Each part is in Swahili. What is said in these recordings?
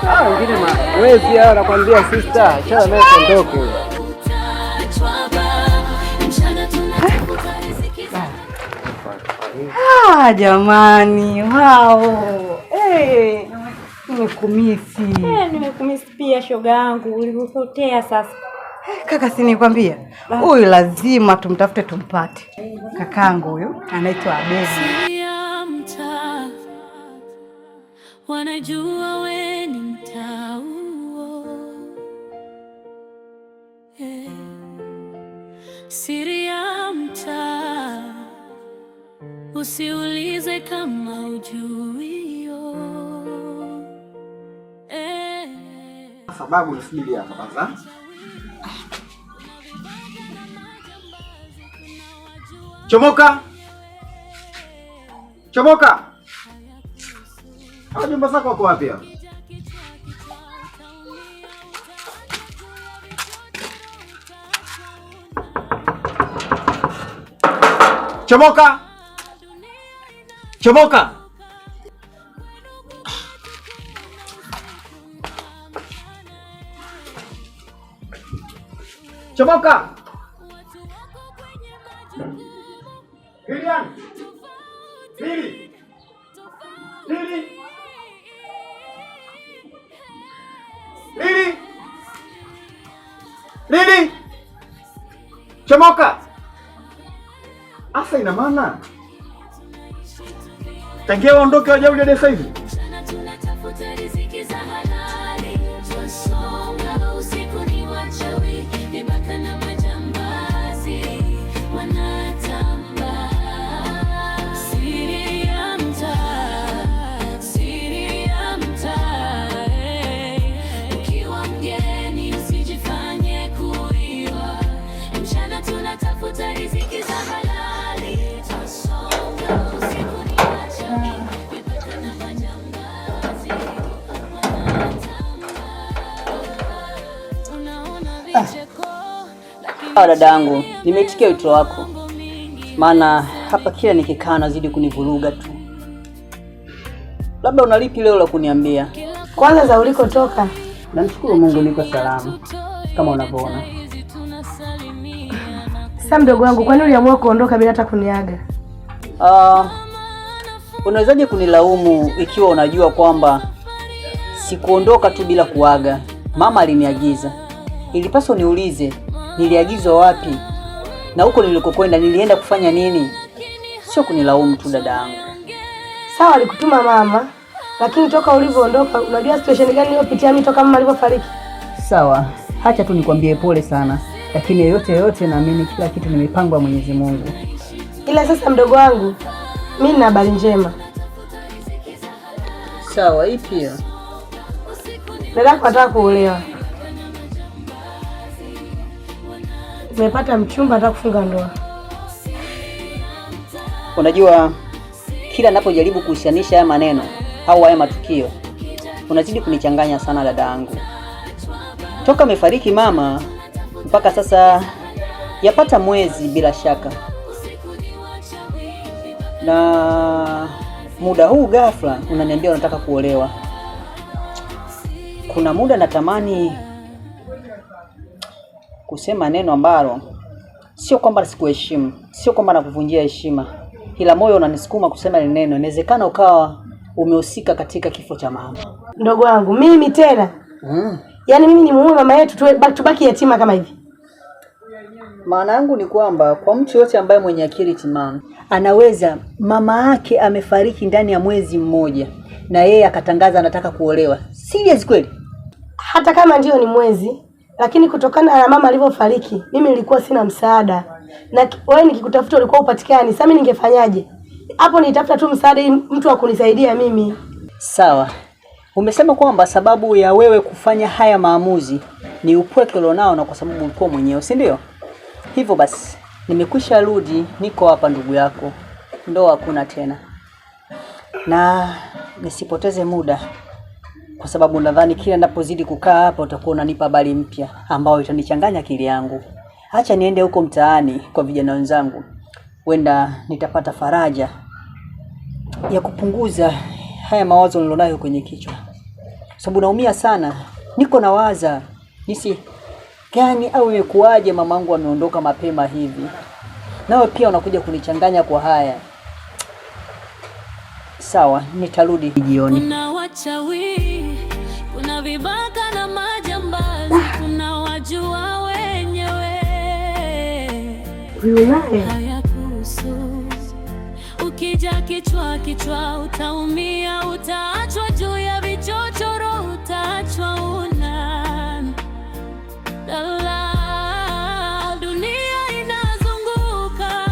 Wengine wezi hao nakwambia sister, chana naye kondoke. Jamani, wow. Nimekumisi. Nimekumisi pia shoga yangu, ulipotea sasa. Kaka, si nikwambia huyu lazima tumtafute tumpate. Kakangu huyu anaitwa Abedi. Wanajua wewe ni mtao. Siri ya mtaa, usiulize kama ujuio. Sababu nisubiri hapa basa. Chomoka! Chomoka! Jumba zako wako wapi hapa? Chomoka! Chomoka! Chomoka! Lilian! Lili! Lili! Lili! Lili! Chomoka! Asa ina maana tangia waondoke wajauli hadi sasa hivi. Dadangu, nimeitikia wito wako. Maana hapa kila nikikaa nazidi kunivuruga tu. Labda unalipi leo la kuniambia? Kwanza za ulikotoka. Namshukuru Mungu niko salama kama unavyoona. Sasa mdogo wangu, kwani uliamua kuondoka bila hata kuniaga? Unawezaje kunilaumu ikiwa unajua kwamba sikuondoka tu bila kuaga? Mama aliniagiza. Ilipaswa niulize niliagizwa wapi na huko nilikokwenda nilienda kufanya nini? Sio kunilaumu tu dadangu. Sawa, alikutuma mama, lakini toka ulivyoondoka unajua situation gani niliyopitia mimi toka mama alipofariki? Sawa, acha tu nikwambie pole sana, lakini yote naamini kila kitu nimepangwa Mwenyezi Mungu. Ila sasa mdogo wangu, mimi nina habari njema. Sawa, ipi hiyo? Nataka nataka kuolewa. Nimepata mchumba, nataka kufunga ndoa. Unajua kila ninapojaribu kuhusianisha haya maneno au haya matukio unazidi kunichanganya sana dadangu. Toka amefariki mama mpaka sasa yapata mwezi bila shaka. Na muda huu ghafla unaniambia unataka kuolewa. Kuna muda natamani kusema neno ambalo sio kwamba sikuheshimu, sio kwamba nakuvunjia heshima, ila moyo unanisukuma kusema ile neno. Inawezekana ukawa umehusika katika kifo cha mama. Ndogo wangu, mimi tena? Yaani mimi ni muue mama yetu tubaki yatima kama hivi? Maana yangu ni kwamba kwa mtu yote ambaye mwenye akili timamu anaweza mama yake amefariki ndani ya mwezi mmoja na yeye akatangaza anataka kuolewa. Serious kweli? Hata kama ndio ni mwezi, lakini kutokana na mama alivyofariki mimi nilikuwa sina msaada. Na wewe nikikutafuta ulikuwa upatikani. Sasa mimi ningefanyaje? Hapo nitafuta tu msaada mtu wa kunisaidia mimi. Sawa. Umesema kwamba sababu ya wewe kufanya haya maamuzi ni upweke ulionao na kwa sababu ulikuwa mwenyewe, si ndio? Hivyo basi, nimekwisha rudi, niko hapa ndugu yako. Ndoa hakuna tena. Na nisipoteze muda kwa sababu nadhani kila ninapozidi kukaa hapa utakuwa unanipa habari mpya ambayo itanichanganya akili yangu. Acha niende huko mtaani kwa vijana wenzangu. Wenda nitapata faraja ya kupunguza haya mawazo nilionayo kwenye kichwa. sababu naumia sana. Niko nawaza nisi gani au imekuaje mamangu ameondoka mapema hivi. Nawe pia unakuja kunichanganya kwa haya. Sawa, nitarudi jioni. Kuna wachawi, kuna vibaka na majambazi, kuna wajua wenyewe. Hayakuhusu. Ukija kichwa utaumia, utaachwa juu ya vichochoro, utaachwa una dala. Dunia inazunguka,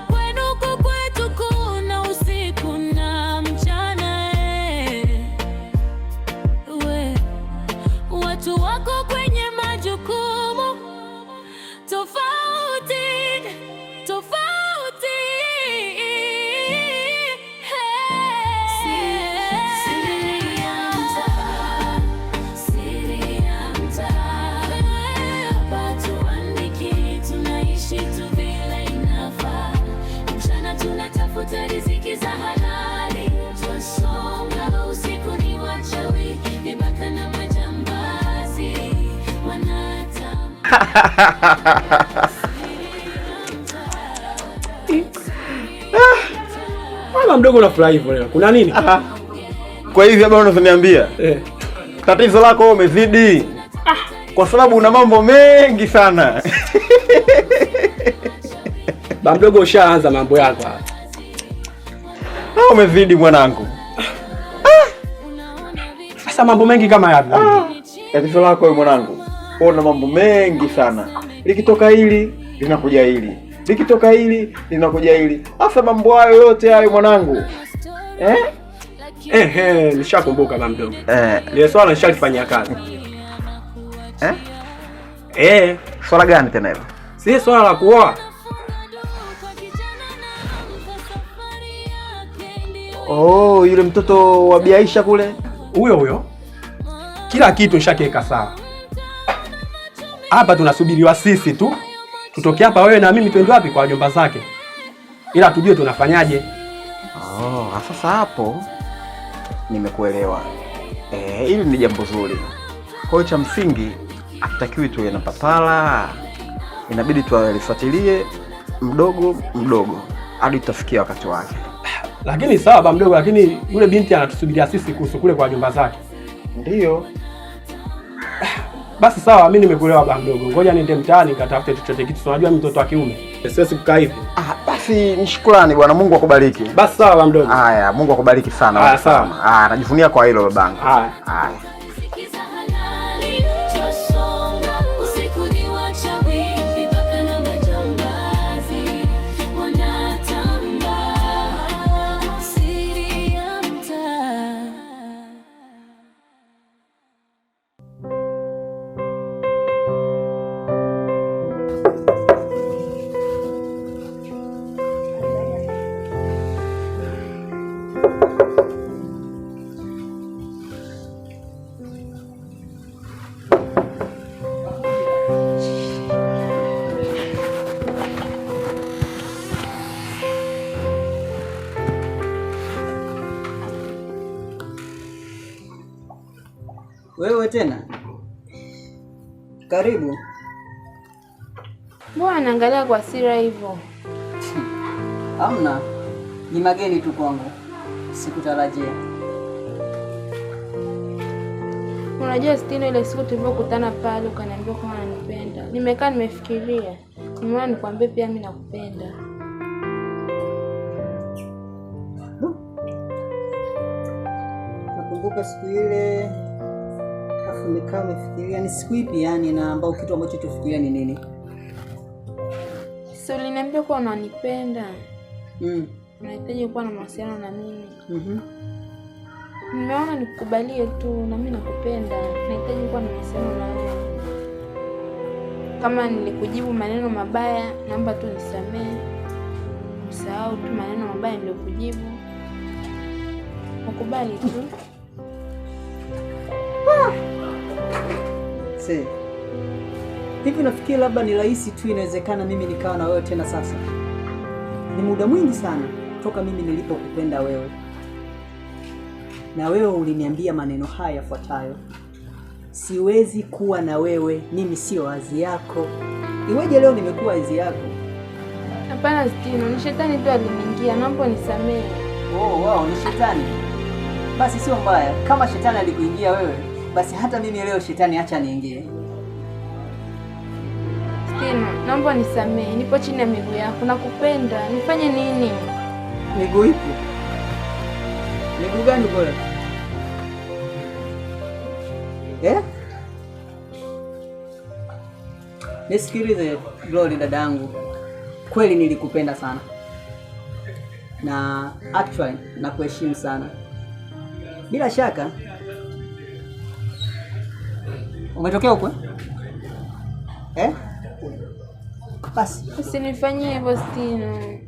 kwenu kwetu kuna usiku na mchana. Watu wako kwenye majukumu tofauti. Riziki za halali, twasonga, usiku ni wachawi, vibaka na majambazi Mama mdogo unafurahi hivyo leo. Kuna nini? Kwa hivyo baba unazoniambia? Tatizo lako umezidi. Kwa sababu una mambo mengi sana. Baba mdogo ushaanza mambo yako. Umezidi mwanangu. Sasa mambo mengi kama yapi? Tatizo lako wewe mwanangu, una mambo mengi sana. Likitoka hili linakuja hili, likitoka hili linakuja hili. Sasa mambo hayo yote hayo mwanangu, nishakumbuka baba mdogo. Ile swala nishalifanyia kazi. Swala gani tena hilo? Si swala la kuoa. Oh, yule mtoto wa Bi Aisha kule. Huyo. Kila kitu nishakiweka sawa. Hapa tunasubiriwa sisi tu. Tutoke hapa wewe na mimi twende wapi? Kwa wajomba zake. Ila tujue tunafanyaje. Sasa hapo nimekuelewa. Hili ni jambo zuri. Kwa hiyo cha msingi hatutakiwi tuwe na papala. Inabidi tualifuatilie mdogo hadi tutafikia wakati wake. Lakini sawa baba mdogo, lakini yule binti anatusubiria sisi kuhusu kule kwa jumba zake. Ndio. Basi sawa, mimi nimekuelewa baba mdogo. Ngoja niende mtaani nikatafute chochote kitu. Unajua mimi mtoto wa kiume. Siwezi kukaa hivi. Basi nishukrani bwana, Mungu akubariki. Basi sawa baba mdogo. Haya, Mungu akubariki sana. Sawa. Najivunia kwa hilo babangu. Haya. Wewe tena? Karibu. Mbona anaangalia kwa hasira hivyo? Hamna. Ni mageni tu kwangu. Sikutarajia. Unajua Stino, ile siku tulipokutana pale ukaniambia kama unanipenda. Nimekaa nimefikiria. Nimeona nikwambie pia mimi nakupenda. Nakumbuka siku ile nikaa nimefikiria ni siku ipi yani, na ambao kitu ambacho tufikiria ni nini? Sio, uliniambia kuwa unanipenda. Unahitaji kuwa na mahusiano na mimi. Nimeona nikukubalie tu, na mimi nakupenda. Nahitaji kuwa na mahusiano na wewe. Kama nilikujibu maneno mabaya, naomba tu nisamehe. Usahau tu maneno mabaya nilikujibu. Ukubali tu. Hivi nafikiri labda ni rahisi tu, inawezekana mimi nikawa na wewe tena sasa. Ni muda mwingi sana toka mimi nilipokupenda wewe. na wewe uliniambia maneno haya yafuatayo: siwezi kuwa na wewe, mimi sio wazi yako. Iweje leo nimekuwa wazi yako? Hapana Stino, ni shetani tu aliniingia, naomba nisamehe. Wow, ni shetani. Basi sio mbaya. Kama shetani alikuingia wewe, basi hata mimi leo shetani acha niingie. Stino, naomba nisamehe. Nipo chini ya miguu yako. Nakupenda. Nifanye nini? Miguu ipi? Miguu gani bora? Nisikilize Glory dadangu. Kweli nilikupenda sana. Na actually nakuheshimu sana. Bila shaka umetokea huko? Basi usinifanyie hivyo Stino.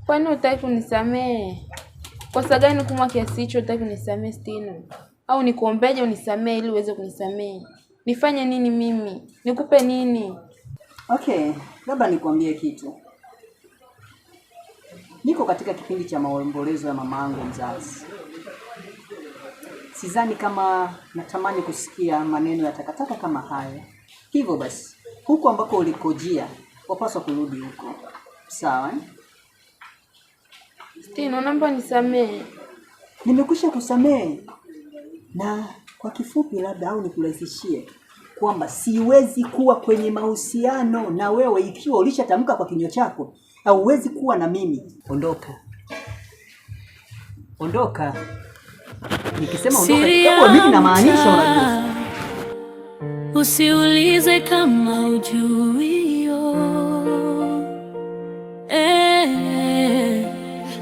Kwani hutaki kunisamehe? Kosa gani kumwa kiasi hicho hutaki kunisamehe Stino? Au nikuombeje unisamehe ili uweze kunisamehe? Nifanye nini mimi? Nikupe nini? Okay, labda nikwambie kitu. Niko katika kipindi cha maombolezo ya mamangu mzazi. Sidhani kama natamani kusikia maneno ya takataka kama haya. Hivyo basi, huko ambako ulikojia, wapaswa kurudi huko. Sawa? Stino, naomba nisamehe. Nimekwisha kusamehe. Na kwa kifupi labda au nikurahisishie kwamba siwezi kuwa kwenye mahusiano na wewe ikiwa ulishatamka kwa kinywa chako hauwezi kuwa na mimi. Ondoka. Ondoka. Nikisema ondoka, mimi namaanisha unajua. Usiulize kama ujuio.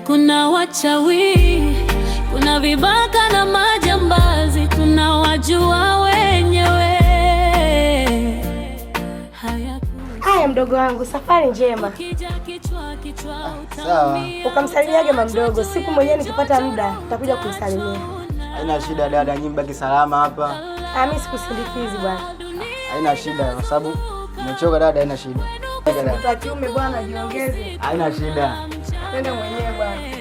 Kuna wachawi, kuna vibaka na majambazi, tunawajua wenyewe. Haya mdogo wangu, safari njema. Sawa. Ukamsalimiage mama mdogo, siku mwenyewe nikipata muda nitakuja kumsalimia. Haina shida dada, nyinyi mbaki salama hapa. Mimi sikusindikizi bwana. Haina shida kwa sababu nimechoka dada, haina shida. Mtoto wa kiume bwana, jiongeze. Haina shida. Twende mwenyewe bwana.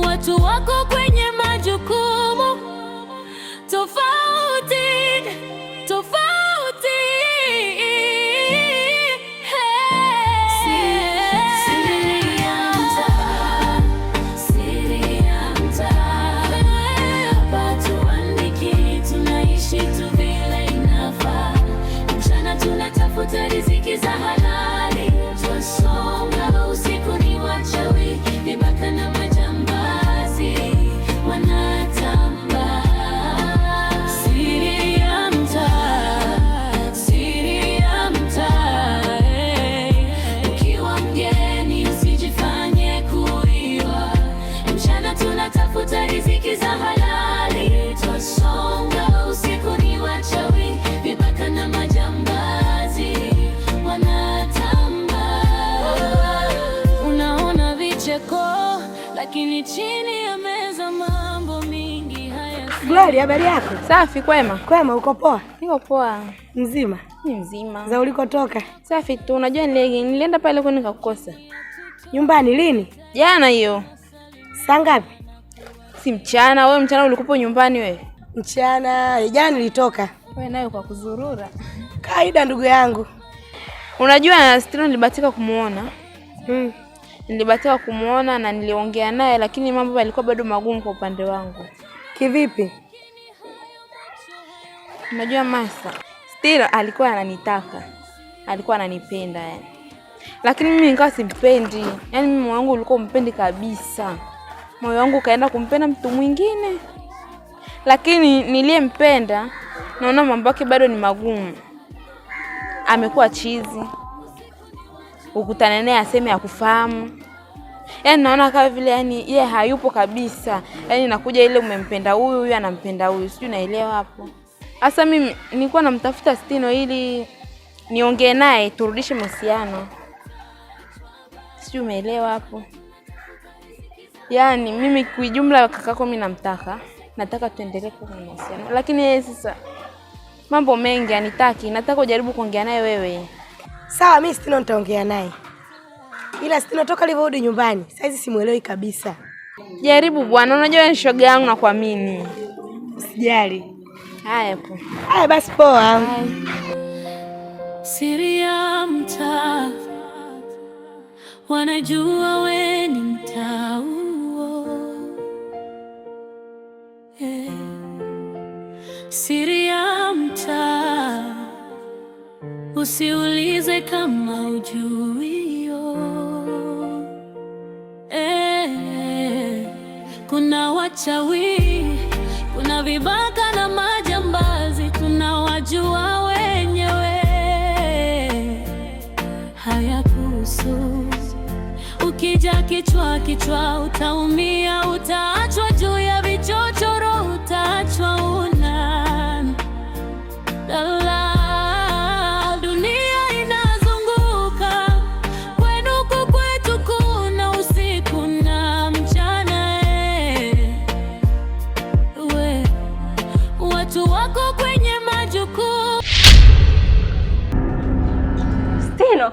Watu wako kwenye majukumu tofauti tofauti. Siri ya mtaa, siri ya mtaa. Hapa tuandiki, tunaishi tu vile inafaa. Mchana tunatafuta riziki za halali, twasonga usiku ni wachawi, vibaka na majambazi wanatamba. Siri ya mtaa, siri ya mtaa. Ukiwa mgeni usijifanye kuiwa. Mchana tunatafuta riziki za halali, twasonga usiku ni wachawi, vibaka na majambazi wanatamba. Unaona vicheko lakini chini ya meza mambo mingi haya. Glory, habari yako? Safi, kwema? Kwema, uko poa? Niko poa. Mzima? Ni mzima. Za ulikotoka? Safi tu, unajua nilienda pale kwa nikakukosa. Nyumbani lini? Jana hiyo. Saa ngapi? Si mchana, wewe mchana ulikupo nyumbani wewe? Mchana, jana nilitoka. Wewe nayo kwa kuzurura. Kaida ndugu yangu. Unajua Stino nilibahatika kumuona. Nilibahatika kumuona na niliongea naye, lakini mambo yalikuwa bado magumu kwa upande wangu. Kivipi? Unajua Masa, Stino alikuwa ananitaka. Alikuwa ananipenda yani. Lakini mimi nikawa simpendi. Yaani mimi moyo wangu ulikuwa umpendi kabisa. Moyo wangu kaenda kumpenda mtu mwingine. Lakini niliyempenda naona mambo yake bado ni magumu. Amekuwa chizi. Ukutana naye aseme akufahamu. Yaani naona kama vile yani yeye hayupo kabisa. Yaani nakuja ile umempenda huyu anampenda huyu. Sijui naelewa hapo. Sasa mimi nilikuwa namtafuta Stino ili niongee naye turudishe mahusiano. Sijui umeelewa hapo. Yaani mimi kwa jumla kakako mimi namtaka. Nataka tuendelee kwa mahusiano. Lakini yeye sasa mambo mengi anitaki. Nataka ujaribu kuongea naye wewe. Sawa, mimi Stino nitaongea naye. ila Stino toka alivyorudi nyumbani saizi simuelewi kabisa. Jaribu bwana, unajua ni shoga yangu na kuamini. Usijali. Haya po. Haya basi poa. Siri ya mtaa, wanajua we ni mtaa. Siri ya mtaa, usiulize kama ujuio. Kuna wachawi, kuna vibaka na majambazi, tunawajua wenyewe. Hayakuhusu, ukija kichwa utaumia, utaachwa juu ya vichochoro, utaachwa una dala. Dunia inazunguka, kwenu kwetu kuna usiku na mchana. Watu wako kwenye majukumu. Stino.